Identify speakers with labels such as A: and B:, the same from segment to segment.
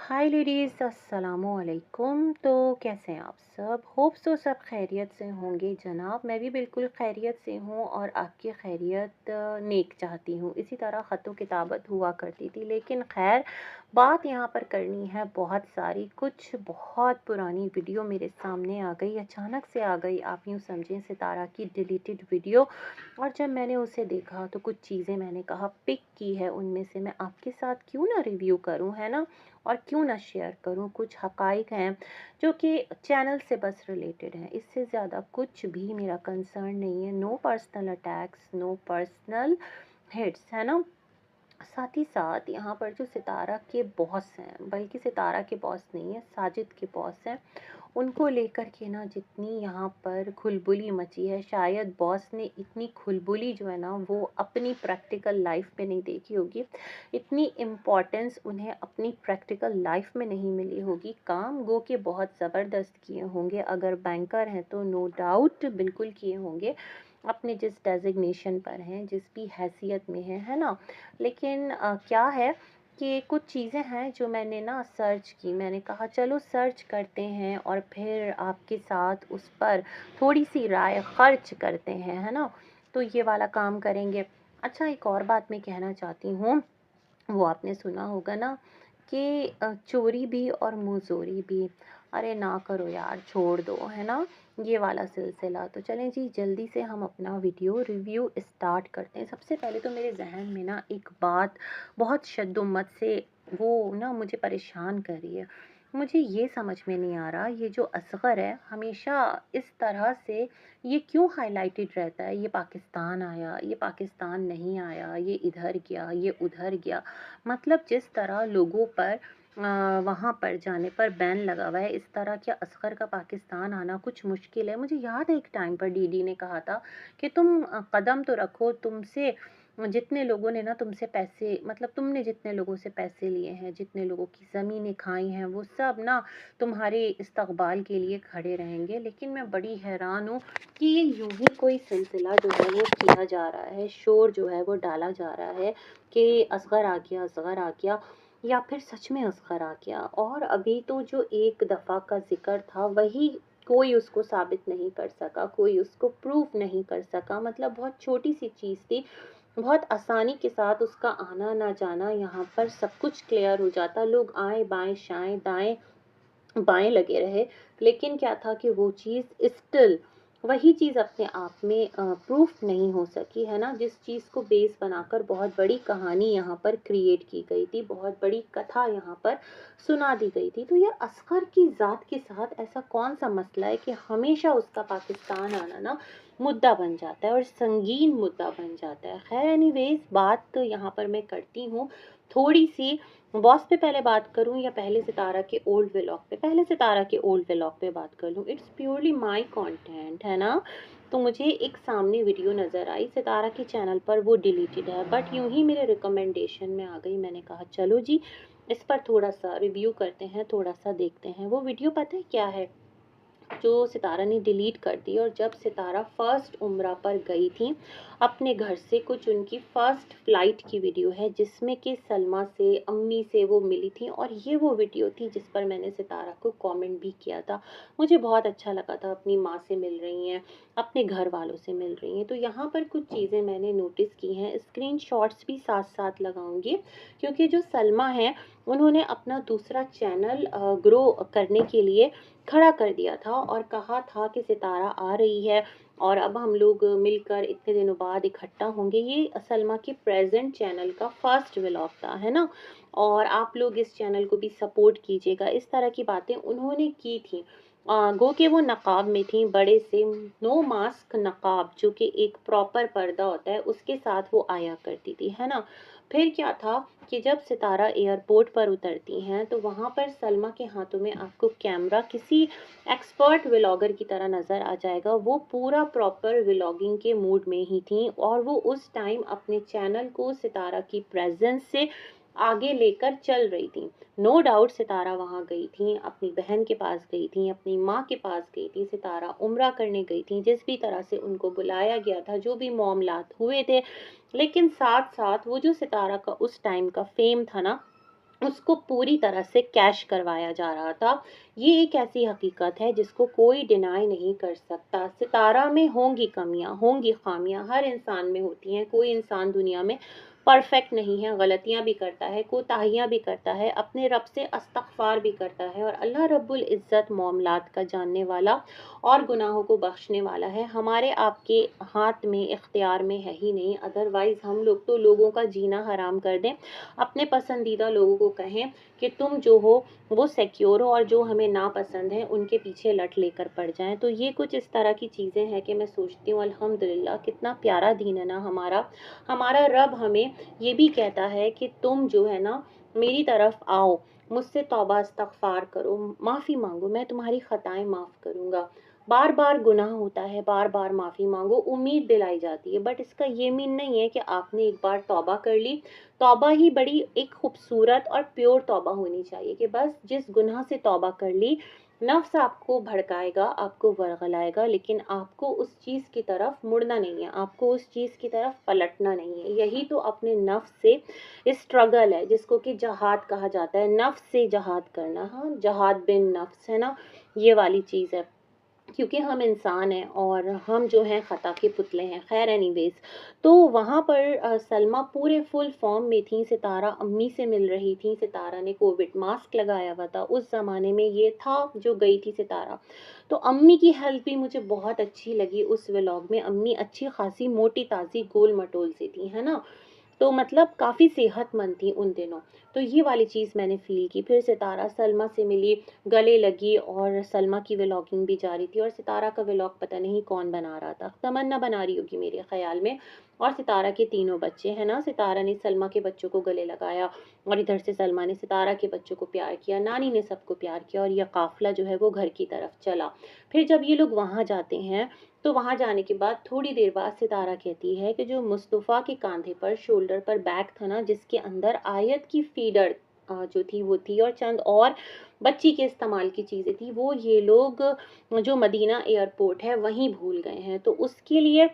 A: हाय ladies, अस्सलामु अलैकुम। तो कैसे हैं आप सब? होप सो सब खैरियत से होंगे जनाब। मैं भी बिल्कुल खैरियत से हूँ और आपकी खैरियत नेक चाहती हूँ। इसी तरह ख़तो किताबत हुआ करती थी, लेकिन खैर बात यहाँ पर करनी है बहुत सारी। कुछ बहुत पुरानी वीडियो मेरे सामने आ गई, अचानक से आ गई। आप यूँ समझें सितारा की डिलीटेड वीडियो। और जब मैंने उसे देखा तो कुछ चीज़ें मैंने कहा पिक की है, उनमें से मैं आपके साथ क्यों ना रिव्यू करूँ, है ना? और क्यों ना शेयर करूँ। कुछ हक़ाइक़ हैं जो कि चैनल से बस रिलेटेड हैं, इससे ज़्यादा कुछ भी मेरा कंसर्न नहीं है। No personal attacks, no personal hits, है ना? साथ ही साथ यहाँ पर जो सितारा के बॉस हैं, बल्कि सितारा के बॉस नहीं है, साजिद के बॉस हैं, उनको लेकर के ना जितनी यहाँ पर खुलबुली मची है, शायद बॉस ने इतनी खुलबुली जो है ना वो अपनी प्रैक्टिकल लाइफ में नहीं देखी होगी। इतनी इम्पोर्टेंस उन्हें अपनी प्रैक्टिकल लाइफ में नहीं मिली होगी। काम गो के बहुत ज़बरदस्त किए होंगे, अगर बैंकर हैं तो नो डाउट बिल्कुल किए होंगे, अपने जिस डेजिग्नेशन पर हैं, जिस भी हैसियत में हैं, है ना? लेकिन क्या है कि कुछ चीज़ें हैं जो मैंने ना सर्च की। मैंने कहा चलो सर्च करते हैं और फिर आपके साथ उस पर थोड़ी-सी राय ख़र्च करते हैं, है ना? तो ये वाला काम करेंगे। अच्छा, एक और बात मैं कहना चाहती हूँ, वो आपने सुना होगा ना कि चोरी भी और मुँहज़ोरी भी। अरे ना करो यार, छोड़ दो, है ना? ये वाला सिलसिला। तो चलें जी, जल्दी से हम अपना वीडियो रिव्यू स्टार्ट करते हैं। सबसे पहले तो मेरे ज़हन में ना एक बात बहुत शद्दोमत से वो ना मुझे परेशान कर रही है। मुझे ये समझ में नहीं आ रहा, ये जो असगर है हमेशा इस तरह से ये क्यों हाइलाइटेड रहता है? ये पाकिस्तान आया, ये पाकिस्तान नहीं आया, ये इधर गया, ये उधर गया। मतलब जिस तरह लोगों पर वहाँ पर जाने पर बैन लगा हुआ है, इस तरह क्या असगर का पाकिस्तान आना कुछ मुश्किल है? मुझे याद है एक टाइम पर डीडी ने कहा था कि तुम कदम तो रखो, तुमसे जितने लोगों ने ना तुमसे पैसे, मतलब तुमने जितने लोगों से पैसे लिए हैं, जितने लोगों की ज़मीनें खाई हैं, वो सब ना तुम्हारे इस्तक़बाल के लिए खड़े रहेंगे। लेकिन मैं बड़ी हैरान हूँ कि ये यूँ ही कोई सिलसिला जो है वो किया जा रहा है, शोर जो है वो डाला जा रहा है कि असगर आ गया, असगर आ गया, या फिर सच में असगर आ गया। और अभी तो जो एक दफ़ा का ज़िक्र था वही कोई उसको साबित नहीं कर सका, कोई उसको प्रूफ नहीं कर सका। मतलब बहुत छोटी-सी चीज़ थी, बहुत आसानी के साथ उसका आना ना जाना यहाँ पर सब कुछ क्लियर हो जाता। लोग आएँ बाएँ शाएँ दाएँ बाएँ लगे रहे, लेकिन क्या था कि वो चीज़ स्टिल वही चीज़ अपने आप में प्रूफ नहीं हो सकी, है ना? जिस चीज़ को बेस बनाकर बहुत बड़ी कहानी यहाँ पर क्रिएट की गई थी, बहुत बड़ी कथा यहाँ पर सुना दी गई थी। तो ये असगर की ज़ात के साथ ऐसा कौन-सा मसला है कि हमेशा उसका पाकिस्तान आना ना मुद्दा बन जाता है और संगीन मुद्दा बन जाता है। ख़ैर एनीवेज़, बात तो यहाँ पर मैं करती हूँ थोड़ी-सी बॉस पे पहले बात करूँ या पहले सितारा के ओल्ड व्लॉग पे? पहले सितारा के ओल्ड व्लॉग पे बात कर लूँ। इट्स प्योरली माय कंटेंट, है ना? तो मुझे एक सामने वीडियो नज़र आई, सितारा के चैनल पर वो डिलीटेड है, बट यूँ ही मेरे रिकमेंडेशन में आ गई। मैंने कहा चलो जी, इस पर थोड़ा-सा रिव्यू करते हैं, थोड़ा-सा देखते हैं। वो वीडियो पता है क्या है? जो सितारा ने डिलीट कर दी। और जब सितारा फर्स्ट उम्रा पर गई थी अपने घर से, कुछ उनकी फर्स्ट फ्लाइट की वीडियो है जिसमें कि सलमा से, अम्मी से वो मिली थी। और ये वो वीडियो थी जिस पर मैंने सितारा को कमेंट भी किया था। मुझे बहुत अच्छा लगा था, अपनी माँ से मिल रही हैं, अपने घर वालों से मिल रही हैं। तो यहाँ पर कुछ चीज़ें मैंने नोटिस की हैं, स्क्रीनशॉट्स भी साथ साथ लगाऊंगी, क्योंकि जो सलमा है उन्होंने अपना दूसरा चैनल ग्रो करने के लिए खड़ा कर दिया था और कहा था कि सितारा आ रही है और अब हम लोग मिलकर इतने दिनों बाद इकट्ठा होंगे। ये सलमा के प्रेजेंट चैनल का फर्स्ट व्लॉग था, है ना? और आप लोग इस चैनल को भी सपोर्ट कीजिएगा, इस तरह की बातें उन्होंने की थी। गो के वो नकाब में थी, बड़े से नो मास्क नकाब, जो कि एक प्रॉपर पर्दा होता है, उसके साथ वो आया करती थी, है ना? फिर क्या था कि जब सितारा एयरपोर्ट पर उतरती हैं तो वहाँ पर सलमा के हाथों में आपको कैमरा किसी एक्सपर्ट व्लॉगर की तरह नज़र आ जाएगा। वो पूरा प्रॉपर व्लॉगिंग के मूड में ही थी और वो उस टाइम अपने चैनल को सितारा की प्रेजेंस से आगे लेकर चल रही थी। नो डाउट सितारा वहाँ गई थी, अपनी बहन के पास गई थी, अपनी माँ के पास गई थी, सितारा उम्रा करने गई थी, जिस भी तरह से उनको बुलाया गया था, जो भी मामलात हुए थे। लेकिन साथ साथ वो जो सितारा का उस टाइम का फेम था ना, उसको पूरी तरह से कैश करवाया जा रहा था। ये एक ऐसी हकीकत है जिसको कोई डिनाई नहीं कर सकता। सितारा में होंगी कमियाँ, होंगी ख़ामियाँ, हर इंसान में होती हैं। कोई इंसान दुनिया में परफ़ेक्ट नहीं है, गलतियाँ भी करता है, कोताहियाँ भी करता है, अपने रब से इस्तग़फ़ार भी करता है और अल्लाह रब्बुल इज़्ज़त मामलात का जानने वाला और गुनाहों को बख्शने वाला है। हमारे आपके हाथ में, इख्तियार में है ही नहीं, अदरवाइज़ हम लोग तो लोगों का जीना हराम कर दें। अपने पसंदीदा लोगों को कहें कि तुम जो हो वो सिक्योर हो और जो हमें नापसंद है उनके पीछे लट लेकर पड़ जाएँ। तो ये कुछ इस तरह की चीज़ें हैं कि मैं सोचती हूँ अल्हम्दुलिल्लाह कितना प्यारा दीन है ना हमारा। हमारा रब हमें ये भी कहता है कि तुम जो है ना मेरी तरफ आओ, मुझसे तौबा इस्तग़फ़ार करो, माफ़ी माँगो, मैं तुम्हारी ख़ताएँ माफ़ करूँगा। बार-बार गुनाह होता है, बार-बार माफ़ी माँगो, उम्मीद दिलाई जाती है, बट इसका ये मीन नहीं है कि आपने एक बार तौबा कर ली, तौबा ही बड़ी एक खूबसूरत और प्योर तौबा होनी चाहिए कि बस जिस गुनाह से तौबा कर ली, नफ्स आपको भड़काएगा, आपको वर्गलाएगा, लेकिन आपको उस चीज़ की तरफ मुड़ना नहीं है, आपको उस चीज़ की तरफ पलटना नहीं है। यही तो अपने नफ्स से स्ट्रगल है, जिसको कि जहाद कहा जाता है, नफ्स से जहाद करना। हाँ, जहाद बिन नफ्स है ना, ये वाली चीज़ है। क्योंकि हम इंसान हैं और हम जो हैं ख़ता के पुतले हैं। ख़ैर एनीवेज़, तो वहाँ पर सलमा पूरे फुल फ़ॉर्म में थीं, सितारा अम्मी से मिल रही थीं, सितारा ने कोविड मास्क लगाया हुआ था, उस ज़माने में ये था जो गई थी सितारा। तो अम्मी की हेल्थ भी मुझे बहुत अच्छी लगी उस व्लॉग में, अम्मी अच्छी ख़ासी मोटी-ताज़ी गोल-मटोल सी थी, है ना? तो मतलब काफ़ी सेहतमंद थी उन दिनों। तो ये वाली चीज़ मैंने फ़ील की। फिर सितारा सलमा से मिली, गले लगी और सलमा की व्लॉगिंग भी जारी थी और सितारा का व्लॉग पता नहीं कौन बना रहा था। तमन्ना बना रही होगी मेरे ख़्याल में। और सितारा के तीनों बच्चे हैं ना, सितारा ने सलमा के बच्चों को गले लगाया और इधर से सलमा ने सितारा के बच्चों को प्यार किया, नानी ने सबको प्यार किया और ये काफ़िला जो है वो घर की तरफ चला। फिर जब ये लोग वहाँ जाते हैं, तो वहाँ जाने के बाद थोड़ी देर बाद सितारा कहती है कि जो मुस्तफ़ा के कांधे पर शोल्डर पर बैग था ना, जिसके अंदर आयत की फीडर जो थी वो थी और चंद और बच्ची के इस्तेमाल की चीज़ें थी, वो ये लोग जो मदीना एयरपोर्ट है वहीं भूल गए हैं। तो उसके लिए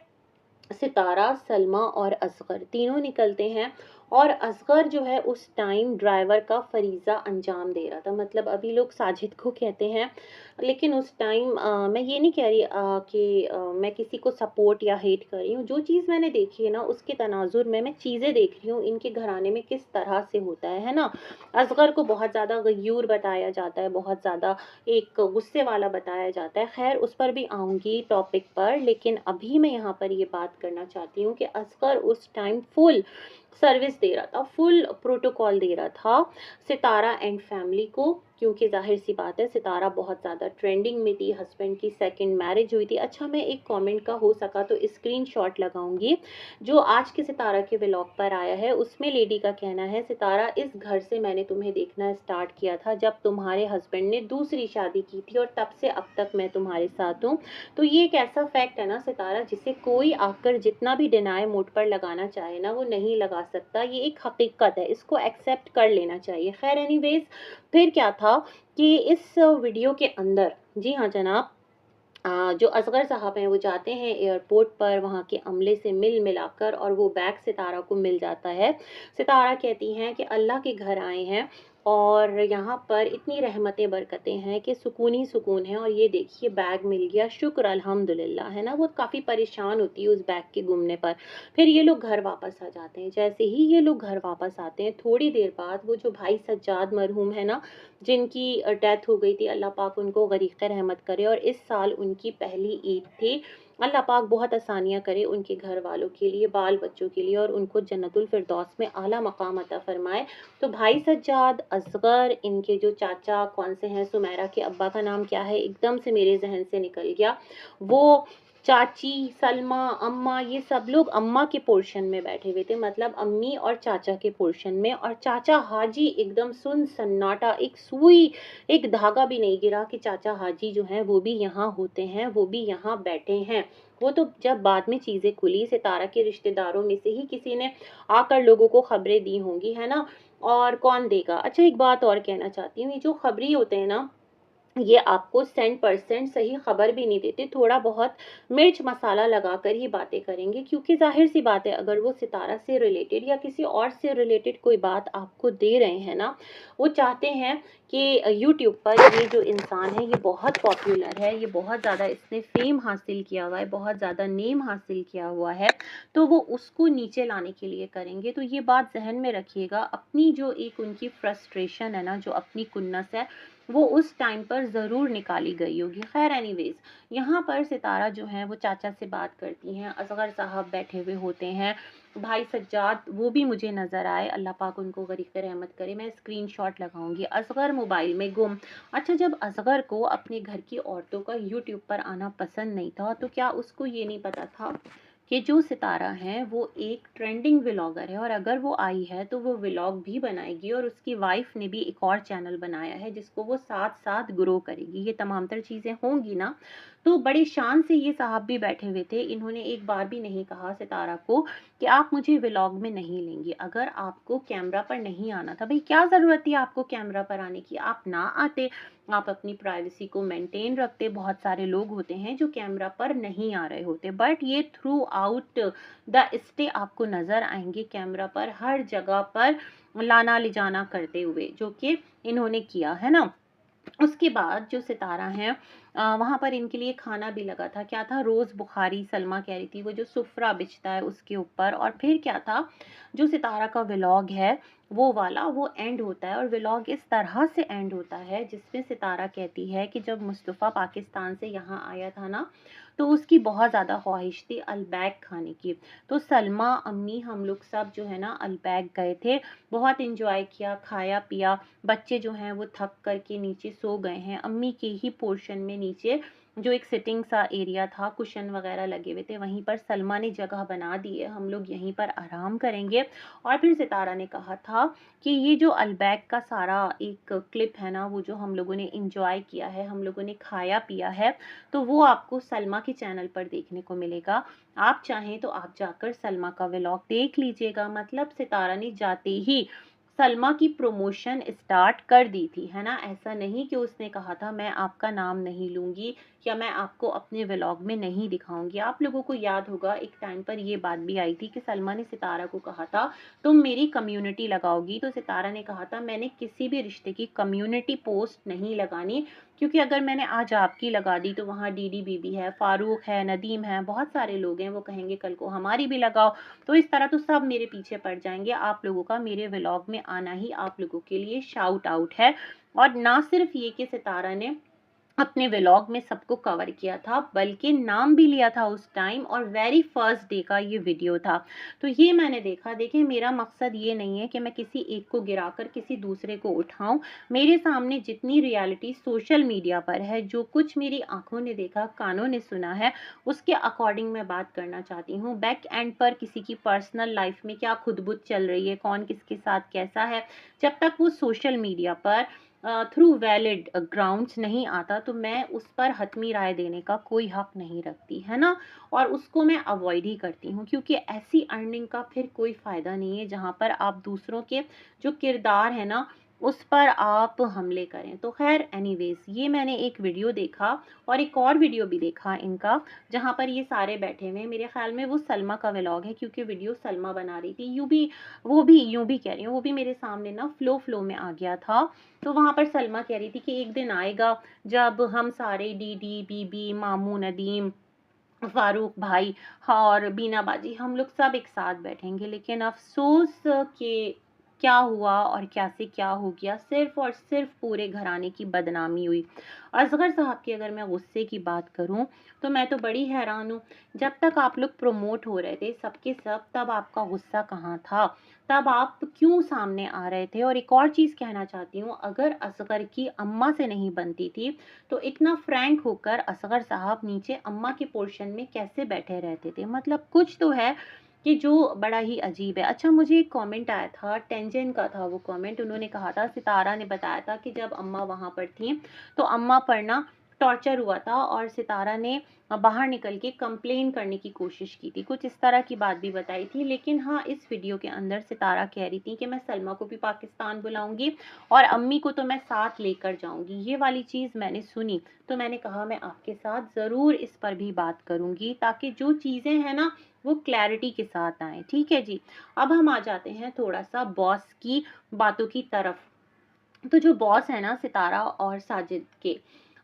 A: सितारा, सलमा और असगर तीनों निकलते हैं और असगर जो है उस टाइम ड्राइवर का फरीज़ा अंजाम दे रहा था। मतलब अभी लोग साजिद को कहते हैं, लेकिन उस टाइम मैं ये नहीं कह रही कि मैं किसी को सपोर्ट या हेट कर रही हूँ। जो चीज़ मैंने देखी है ना उसके तनाज़ुर में मैं चीज़ें देख रही हूँ, इनके घराने में किस तरह से होता है ना? असगर को बहुत ज़्यादा गयूर बताया जाता है, बहुत ज़्यादा एक गुस्से वाला बताया जाता है। ख़ैर उस पर भी आऊँगी टॉपिक पर, लेकिन अभी मैं यहाँ पर ये बात करना चाहती हूँ कि असगर उस टाइम फुल सर्विस दे रहा था, फुल प्रोटोकॉल दे रहा था सितारा एंड फैमिली को, क्योंकि ज़ाहिर-सी बात है सितारा बहुत ज़्यादा ट्रेंडिंग में थी, हस्बैंड की सेकंड मैरिज हुई थी। अच्छा, मैं एक कमेंट का हो सका तो स्क्रीनशॉट लगाऊँगी, जो आज के सितारा के व्लॉग पर आया है, उसमें लेडी का कहना है, सितारा इस घर से मैंने तुम्हें देखना स्टार्ट किया था जब तुम्हारे हस्बैंड ने दूसरी शादी की थी और तब से अब तक मैं तुम्हारे साथ हूँ। तो ये एक ऐसा फैक्ट है ना सितारा, जिसे कोई आकर जितना भी डिनाई मुझ पर लगाना चाहे ना वो नहीं लगा सकता। ये एक हकीकत है, इसको एक्सेप्ट कर लेना चाहिए। खैर एनीवेज, फिर क्या था कि इस वीडियो के अंदर, जी हाँ जनाब, जो असगर साहब हैं वो जाते हैं एयरपोर्ट पर, वहाँ के अमले से मिल मिलाकर और वो बैग सितारा को मिल जाता है। सितारा कहती हैं कि अल्लाह के घर आए हैं और यहाँ पर इतनी रहमतें बरकतें हैं कि सुकून ही सुकून है और ये देखिए बैग मिल गया, शुक्र अल्हम्दुलिल्लाह, है ना? वो काफ़ी परेशान होती है उस बैग के गुमने पर। फिर ये लोग घर वापस आ जाते हैं। जैसे ही ये लोग घर वापस आते हैं, थोड़ी देर बाद वो जो भाई सज्जाद मरहूम है ना, जिनकी डेथ हो गई थी, अल्लाह पाक उनको गरीक़ रहमत करे और इस साल उनकी पहली ईद थी। अल्लाह पाक बहुत आसानियाँ करे उनके घर वालों के लिए, बाल बच्चों के लिए और उनको जन्नतुल फ़िरदौस में आला मकाम अता फ़रमाए। तो भाई सज्जाद, असगर, इनके जो चाचा कौन से हैं, सुमैरा के अब्बा का नाम क्या है एकदम से मेरे ज़हन से निकल गया, वो चाची, सलमा, अम्मा, ये सब लोग अम्मा के पोर्शन में बैठे हुए थे, मतलब अम्मी और चाचा के पोर्शन में, और चाचा हाजी एकदम सुन सन्नाटा, एक सुई, एक धागा भी नहीं गिरा कि चाचा हाजी जो हैं वो भी यहाँ होते हैं, वो भी यहाँ बैठे हैं। वो तो जब बाद में चीज़ें खुली, सितारा के रिश्तेदारों में से ही किसी ने आकर लोगों को खबरें दी होंगी, है ना? और कौन देगा? अच्छा, एक बात और कहना चाहती हूँ, ये जो खबरी होते हैं ना, ये आपको 100% सही खबर भी नहीं देते, थोड़ा बहुत मिर्च मसाला लगाकर ही बातें करेंगे, क्योंकि ज़ाहिर-सी बात है अगर वो सितारा से रिलेटेड या किसी और से रिलेटेड कोई बात आपको दे रहे हैं ना, वो चाहते हैं कि यूट्यूब पर ये जो इंसान है ये बहुत पॉपुलर है, ये बहुत ज़्यादा इसने फ़ेम हासिल किया हुआ है, बहुत ज़्यादा नेम हासिल किया हुआ है, तो वो उसको नीचे लाने के लिए करेंगे। तो ये बात ज़हन में रखिएगा, अपनी जो एक उनकी फ्रस्ट्रेशन है ना, जो अपनी खुन्नस है, वो उस टाइम पर ज़रूर निकाली गई होगी। ख़ैर एनीवेज़, यहाँ पर सितारा जो हैं वो चाचा से बात करती हैं, असगर साहब बैठे हुए होते हैं, भाई सज्जाद वो भी मुझे नज़र आए, अल्लाह पाक उनको गरीक़ रहमत करे, मैं स्क्रीनशॉट लगाऊँगी। असगर मोबाइल में गुम। अच्छा, जब असगर को अपने घर की औरतों का यूट्यूब पर आना पसंद नहीं था, तो क्या उसको ये नहीं पता था कि जो सितारा हैं वो एक ट्रेंडिंग व्लॉगर है, और अगर वो आई है तो वो व्लॉग भी बनाएगी, और उसकी वाइफ ने भी एक और चैनल बनाया है जिसको वो साथ साथ ग्रो करेगी, ये तमाम तर चीज़ें होंगी ना। तो बड़ी शान से ये साहब भी बैठे हुए थे, इन्होंने एक बार भी नहीं कहा सितारा को कि आप मुझे व्लॉग में नहीं लेंगे, अगर आपको कैमरा पर नहीं आना था, भाई क्या ज़रूरत थी आपको कैमरा पर आने की, आप ना आते, आप अपनी प्राइवेसी को मेंटेन रखते। बहुत सारे लोग होते हैं जो कैमरा पर नहीं आ रहे होते, बट ये थ्रू आउट द स्टे आपको नज़र आएंगे कैमरा पर हर जगह पर लाना ले जाना करते हुए, जो कि इन्होंने किया है ना। उसके बाद जो सितारा हैं वहाँ पर इनके लिए खाना भी लगा था। क्या था? रोज़ बुखारी, सलमा कह रही थी, वो जो सुफ़्रा बिछता है उसके ऊपर। और फिर क्या था, जो सितारा का व्लॉग है वो वाला वो एंड होता है, और व्लॉग इस तरह से एंड होता है जिसमें सितारा कहती है कि जब मुस्तफ़ा पाकिस्तान से यहाँ आया था ना, तो उसकी बहुत ज़्यादा ख्वाहिश थी अल्बैक खाने की। तो सलमा, अम्मी, हम लोग सब जो है ना अल्बैक गए थे, बहुत एन्जॉय किया, खाया-पिया। बच्चे जो हैं वो थक कर के नीचे सो गए हैं। अम्मी के ही पोर्शन में नीचे जो एक सिटिंग सा एरिया था, कुशन वगैरह लगे हुए थे, वहीं पर सलमा ने जगह बना दी है, हम लोग यहीं पर आराम करेंगे। और फिर सितारा ने कहा था कि ये जो अल्बैक का सारा एक क्लिप है ना, वो जो हम लोगों ने एन्जॉय किया है, हम लोगों ने खाया-पिया है, तो वो आपको सलमा के चैनल पर देखने को मिलेगा। आप चाहें तो आप जाकर सलमा का व्लॉग देख लीजिएगा। मतलब सितारा ने जाते ही सलमा की प्रमोशन स्टार्ट कर दी थी, है ना? ऐसा नहीं कि उसने कहा था मैं आपका नाम नहीं लूँगी या मैं आपको अपने व्लॉग में नहीं दिखाऊँगी। आप लोगों को याद होगा एक टाइम पर ये बात भी आई थी कि सलमा ने सितारा को कहा था तुम मेरी कम्युनिटी लगाओगी, तो सितारा ने कहा था मैंने किसी भी रिश्ते की कम्युनिटी पोस्ट नहीं लगानी, क्योंकि अगर मैंने आज आपकी लगा दी तो वहाँ डीडी बीबी है, फारूक है, नदीम है, बहुत सारे लोग हैं, वो कहेंगे कल को हमारी भी लगाओ। तो इस तरह तो सब मेरे पीछे पड़ जाएँगे। आप लोगों का मेरे व्लॉग में आना ही आप लोगों के लिए शाउट आउट है। और ना सिर्फ़ ये कि सितारा ने अपने व्लॉग में सबको कवर किया था, बल्कि नाम भी लिया था उस टाइम, और वेरी फर्स्ट डे का ये वीडियो था। तो ये मैंने देखा। देखिए, मेरा मकसद ये नहीं है कि मैं किसी एक को गिराकर किसी दूसरे को उठाऊँ। मेरे सामने जितनी रियलिटी सोशल मीडिया पर है, जो कुछ मेरी आँखों ने देखा, कानों ने सुना है, उसके अकॉर्डिंग मैं बात करना चाहती हूँ। बैक एंड पर किसी की पर्सनल लाइफ़ में क्या खुद-बुद चल रही है, कौन किसके साथ कैसा है, जब तक वो सोशल मीडिया पर थ्रू वैलिड ग्राउंड्स नहीं आता, तो मैं उस पर हतमी राय देने का कोई हक नहीं रखती, है ना? और उसको मैं अवॉइड ही करती हूँ, क्योंकि ऐसी अर्निंग का फिर कोई फ़ायदा नहीं है जहाँ पर आप दूसरों के जो किरदार है ना, उस पर आप हमले करें। तो ख़ैर एनीवेज़, ये मैंने एक वीडियो देखा, और एक और वीडियो भी देखा इनका, जहाँ पर ये सारे बैठे हुए हैं। मेरे ख़्याल में वो सलमा का व्लॉग है, क्योंकि वीडियो सलमा बना रही थी। यूँ भी कह रही हूँ, वो भी मेरे सामने ना फ़्लो में आ गया था। तो वहाँ पर सलमा कह रही थी कि एक दिन आएगा जब हम सारे डीडी, बीबी, मामू, नदीम, फारूक भाई, हाँ, और बीना बाजी, हम लोग सब एक साथ बैठेंगे। लेकिन अफ़सोस कि क्या हुआ और क्या से क्या हो गया, सिर्फ़ और सिर्फ़ पूरे घराने की बदनामी हुई। असगर साहब की अगर मैं गुस्से की बात करूँ, तो मैं तो बड़ी हैरान हूँ। जब तक आप लोग प्रमोट हो रहे थे सब के सब, तब आपका गुस्सा कहाँ था? तब आप क्यों सामने आ रहे थे? और एक और चीज़ कहना चाहती हूँ, अगर असगर की अम्मा से नहीं बनती थी, तो इतना फ्रैंक होकर असगर साहब नीचे अम्मा के पोर्शन में कैसे बैठे रहते थे? मतलब कुछ तो है कि जो बड़ा ही अजीब है। अच्छा, मुझे एक कमेंट आया था, टेंजन का था वो कमेंट। उन्होंने कहा था, सितारा ने बताया था कि जब अम्मा वहाँ पर थीं, तो अम्मा पर ना टॉर्चर हुआ था और सितारा ने बाहर निकल के कंप्लेन करने की कोशिश की थी, कुछ इस तरह की बात भी बताई थी। लेकिन हाँ, इस वीडियो के अंदर सितारा कह रही थी कि मैं सलमा को भी पाकिस्तान बुलाऊंगी और अम्मी को तो मैं साथ लेकर जाऊंगी। ये वाली चीज़ मैंने सुनी तो मैंने कहा मैं आपके साथ ज़रूर इस पर भी बात करूंगी, ताकि जो चीज़ें हैं ना वो क्लैरिटी के साथ आए। ठीक है जी। अब हम आ जाते हैं थोड़ा सा बॉस की बातों की तरफ। तो जो बॉस है ना सितारा और साजिद के,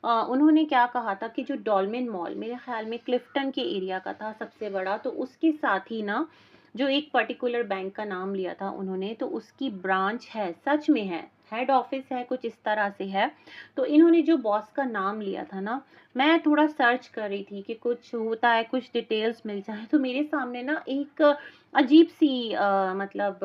A: उन्होंने क्या कहा था कि जो डॉल्मेन मॉल मेरे ख्याल में क्लिफ्टन के एरिया का था सबसे बड़ा, तो उसके साथ ही ना जो एक पर्टिकुलर बैंक का नाम लिया था उन्होंने, तो उसकी ब्रांच है, सच में है, हेड ऑफिस है, कुछ इस तरह से है। तो इन्होंने जो बॉस का नाम लिया था ना, मैं थोड़ा सर्च कर रही थी कि कुछ होता है, कुछ डिटेल्स मिल जाए, तो मेरे सामने ना एक अजीब सी मतलब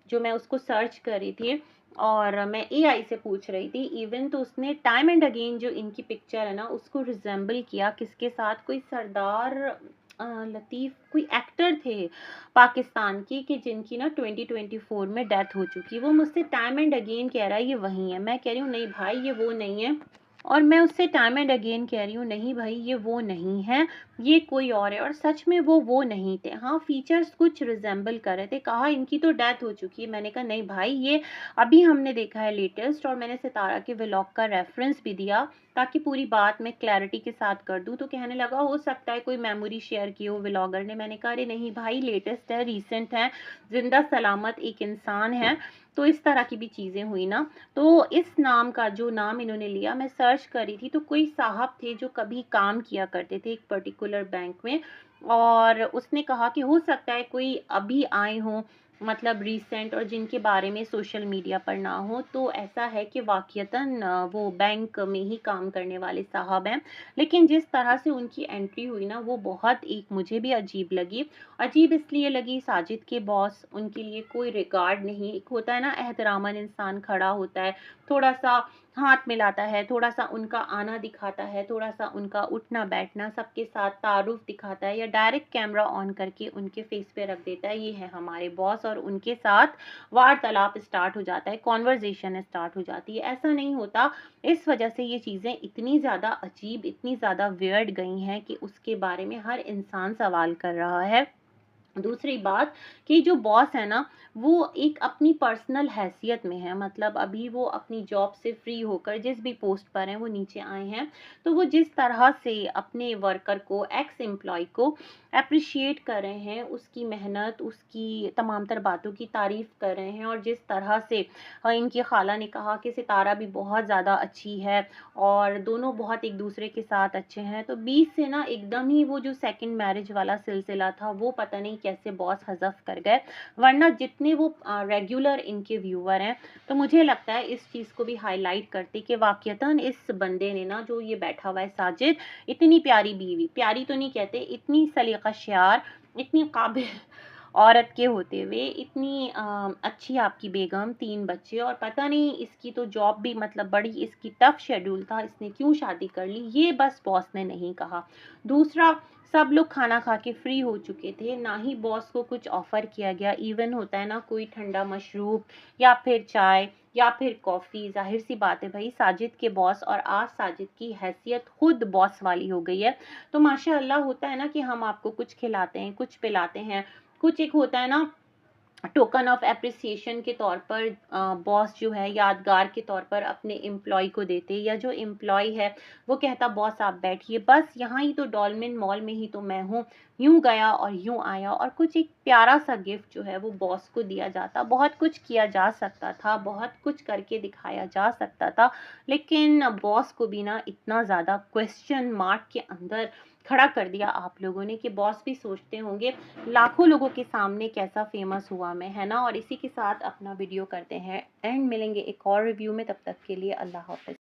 A: जो मैं उसको सर्च कर रही थी और मैं एआई से पूछ रही थी इवन, तो उसने टाइम एंड अगेन जो इनकी पिक्चर है ना उसको रिजेंबल किया किसके साथ, कोई सरदार लतीफ़ कोई एक्टर थे पाकिस्तान की, कि जिनकी ना 2024 में डेथ हो चुकी। वो मुझसे टाइम एंड अगेन कह रहा है ये वही है। मैं कह रही हूँ नहीं भाई ये वो नहीं है, और मैं उससे टाइम एंड अगेन कह रही हूँ नहीं भाई ये वो नहीं है, ये कोई और है। और सच में वो नहीं थे। हाँ, फीचर्स कुछ रिजेंबल कर रहे थे। कहा इनकी तो डेथ हो चुकी है। मैंने कहा नहीं भाई ये अभी हमने देखा है लेटेस्ट, और मैंने सितारा के व्लॉग का रेफरेंस भी दिया ताकि पूरी बात मैं क्लैरिटी के साथ कर दूं। तो कहने लगा हो सकता है कोई मेमोरी शेयर की हो व्लॉगर ने। मैंने कहा अरे नहीं भाई लेटेस्ट है, रीसेंट है, जिंदा सलामत एक इंसान है। तो इस तरह की भी चीज़ें हुई ना। तो इस नाम का जो नाम इन्होंने लिया, मैं सर्च करी थी तो कोई साहब थे जो कभी काम किया करते थे एक पर्टिकुलर बैंक में, और उसने कहा कि हो सकता है कोई अभी आए हों, मतलब रीसेंट, और जिनके बारे में सोशल मीडिया पर ना हो। तो ऐसा है कि वाक़यतन वो बैंक में ही काम करने वाले साहब हैं। लेकिन जिस तरह से उनकी एंट्री हुई ना वो बहुत एक मुझे भी अजीब लगी। अजीब इसलिए लगी, साजिद के बॉस, उनके लिए कोई रिगार्ड नहीं। एक होता है ना एहतरामन इंसान खड़ा होता है, थोड़ा सा हाथ मिलाता है, थोड़ा सा उनका आना दिखाता है, थोड़ा सा उनका उठना बैठना, सबके साथ तारुफ दिखाता है, या डायरेक्ट कैमरा ऑन करके उनके फेस पे रख देता है ये है हमारे बॉस, और उनके साथ वार्तालाप स्टार्ट हो जाता है, कॉन्वर्जेशन स्टार्ट हो जाती है। ऐसा नहीं होता। इस वजह से ये चीज़ें इतनी ज़्यादा अजीब, इतनी ज़्यादा वियर्ड गई हैं कि उसके बारे में हर इंसान सवाल कर रहा है। दूसरी बात कि जो बॉस है ना वो एक अपनी पर्सनल हैसियत में है, मतलब अभी वो अपनी जॉब से फ्री होकर जिस भी पोस्ट पर हैं वो नीचे आए हैं। तो वो जिस तरह से अपने वर्कर को, एक्स एम्प्लॉय को अप्रिशिएट कर रहे हैं, उसकी मेहनत, उसकी तमाम तर बातों की तारीफ कर रहे हैं, और जिस तरह से इनकी खाला ने कहा कि सितारा भी बहुत ज़्यादा अच्छी है और दोनों बहुत एक दूसरे के साथ अच्छे हैं, तो बीच से ना एकदम ही वो जो सेकंड मैरिज वाला सिलसिला था वो पता नहीं कैसे बॉस हज़फ कर गए। वरना जितने वो रेगुलर इनके व्यूअर हैं, तो मुझे लगता है इस चीज़ को भी हाईलाइट करते कि वाक़यतन इस बंदे ने ना, जो ये बैठा हुआ है साजिद, इतनी प्यारी बीवी, प्यारी तो नहीं कहते, इतनी सलीक़ाशार, इतनी काबिल औरत के होते हुए इतनी अच्छी आपकी बेगम, 3 बच्चे, और पता नहीं इसकी तो जॉब भी मतलब बड़ी इसकी टफ शेड्यूल था, इसने क्यों शादी कर ली, ये बस बॉस ने नहीं कहा। दूसरा, सब लोग खाना खा के फ्री हो चुके थे, ना ही बॉस को कुछ ऑफ़र किया गया। इवन होता है ना कोई ठंडा मशरूब या फिर चाय या फिर कॉफ़ी, ज़ाहिर-सी बात है भई साजिद के बॉस, और आज साजिद की हैसियत खुद बॉस वाली हो गई है। तो माशाअल्लाह होता है ना कि हम आपको कुछ खिलाते हैं, कुछ पिलाते हैं, कुछ एक होता है ना टोकन ऑफ एप्रिसिएशन के तौर पर बॉस जो है यादगार के तौर पर अपने एम्प्लॉय को देते, या जो एम्प्लॉय है वो कहता बॉस आप बैठिए, बस यहाँ ही तो डॉल्मेन मॉल में ही तो मैं हूँ, यूं गया और यूं आया, और कुछ एक प्यारा सा गिफ्ट जो है वो बॉस को दिया जाता। बहुत कुछ किया जा सकता था, बहुत कुछ करके दिखाया जा सकता था, लेकिन बॉस को भी ना इतना ज़्यादा क्वेश्चन मार्क के अंदर खड़ा कर दिया आप लोगों ने कि बॉस भी सोचते होंगे लाखों लोगों के सामने कैसा फेमस हुआ मैं, है ना। और इसी के साथ अपना वीडियो करते हैं एंड, मिलेंगे एक और रिव्यू में, तब तक के लिए अल्लाह हाफ़िज़।